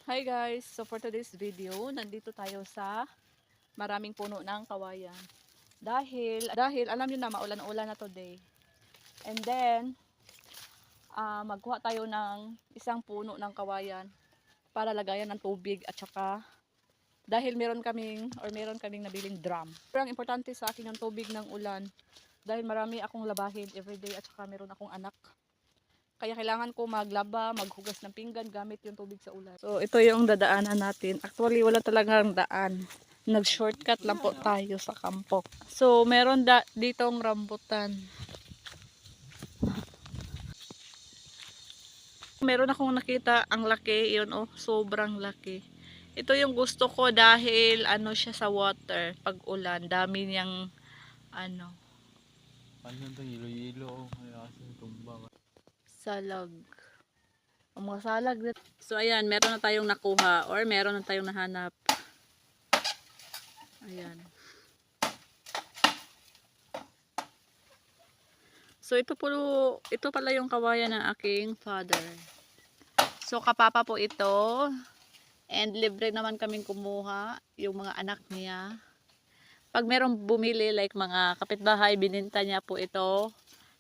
Hi guys! So for today's video, nandito tayo sa maraming puno ng kawayan. Dahil alam niyo na maulan-ulan na today. And then, magkuha tayo ng isang puno ng kawayan para lagayan ng tubig at saka dahil meron kaming nabiling drum. Pero ang importante sa akin yung tubig ng ulan dahil marami akong labahin everyday at saka meron akong anak. Kaya kailangan ko maglaba, maghugas ng pinggan gamit yung tubig sa ulan. So ito yung dadaanan natin. Actually wala talagang daan. Nag-shortcut lang po tayo sa kampo. So meron ditong rambutan. Meron akong nakita ang laki, yun oh, sobrang laki. Ito yung gusto ko dahil ano siya sa water pag ulan, dami niyang ano, Ilo-ilo, kaya kasi tumbang. salag. Ang mga salag dito. So ayan, meron na tayong nakuha or meron na tayong nahanap. Ayan. So ito pala yung kawayan ng aking father. So kapapa po ito. And libre naman kaming kumuha yung mga anak niya. Pag merong bumili like mga kapitbahay, bininta niya po ito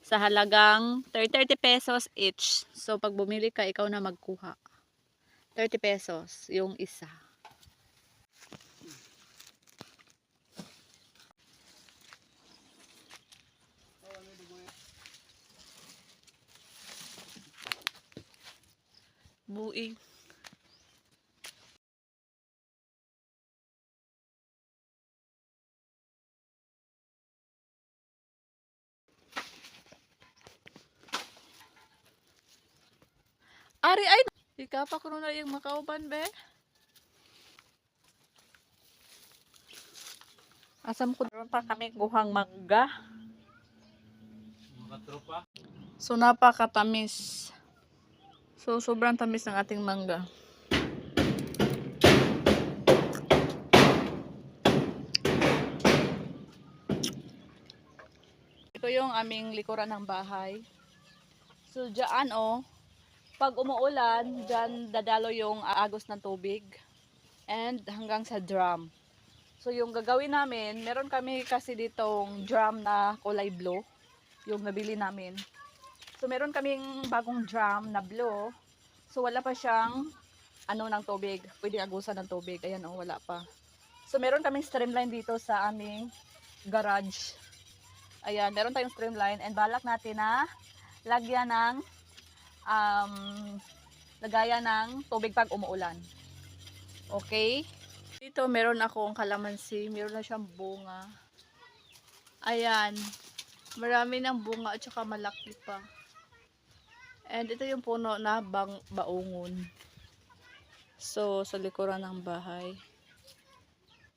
sa halagang 30 pesos each. So pag bumili ka, ikaw na magkuha. 30 pesos yung isa. Buing. Ari ay, ika pa kuno na yung makauban be. Asam ko meron pa kami kuhang mangga. Mga tropa. So napakatamis. So sobrang tamis ng ating mangga. Ito yung aming likuran ng bahay. So diyan oh, pag umuulan, diyan dadalo yung agos ng tubig and hanggang sa drum. So yung gagawin namin, meron kami kasi ditong drum na kulay blue, yung nabili namin. So meron kaming bagong drum na blue. So wala pa siyang ano ng tubig, pwedeng agusan ng tubig. Ayan oh, wala pa. So meron kaming streamline dito sa aming garage. Ayan, meron tayong streamline and balak natin na lagyan ng lagayan ng tubig pag umuulan. Okay? Dito meron akong kalamansi, meron na siyang bunga. Ayan, marami ng bunga at saka malaki pa. And ito yung puno na baungon. So, sa likuran ng bahay.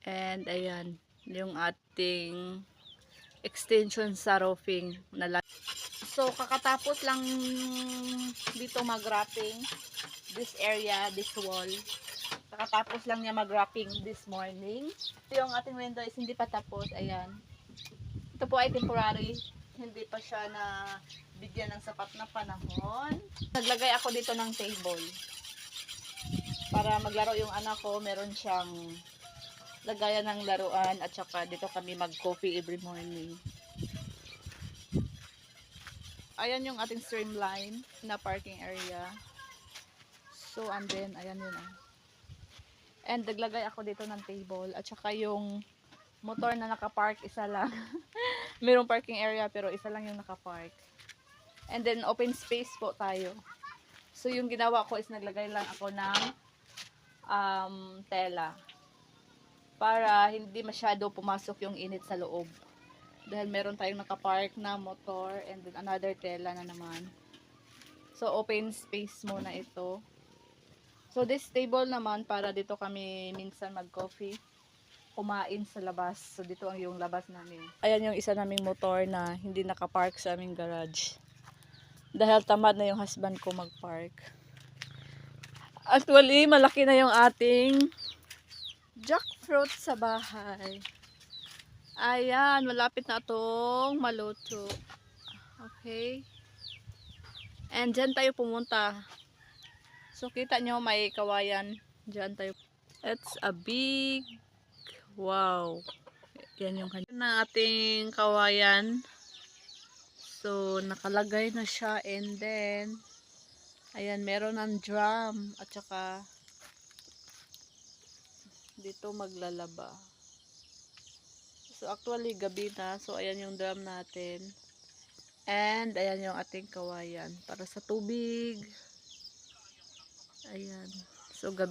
And ayan, yung ating extension sa roofing na lang. So, kakatapos lang dito mag-wrapping this area, this wall. Kakatapos lang niya mag-wrapping this morning. Yung ating window is hindi pa tapos. Ayan. Ito po ay temporary. Hindi pa siya na bigyan ng sapat na panahon. Naglagay ako dito ng table. Para maglaro yung anak ko, meron siyang lagayan ng laruan at saka dito kami mag-coffee every morning. Ayan yung ating streamline na parking area. So, and then, ayan yun ah. And naglagay ako dito ng table at saka yung motor na nakapark, isa lang. Mayroong parking area pero isa lang yung nakapark. And then, open space po tayo. So, yung ginawa ko is naglagay lang ako ng tela para hindi masyado pumasok yung init sa loob dahil meron tayong nakapark na motor and then another tela na naman. So open space muna ito. So this table naman para dito kami minsan mag coffee, kumain sa labas. So dito ang yung labas namin. Ayan yung isa naming motor na hindi nakapark sa aming garage dahil tamad na yung husband ko magpark. Actually, malaki na yung ating jackfruit sa bahay. Ayan, malapit na itong maluto. Okay. And dyan tayo pumunta. So, kita nyo may kawayan Diyan tayo. It's a big, wow. Yan yung kanya na ating kawayan. So, nakalagay na siya and then, ayan, meron ng drum at saka dito maglalaba. So, actually, gabi na. So, ayan yung drum natin. And, ayan yung ating kawayan. Para sa tubig. Ayan. So, gabi.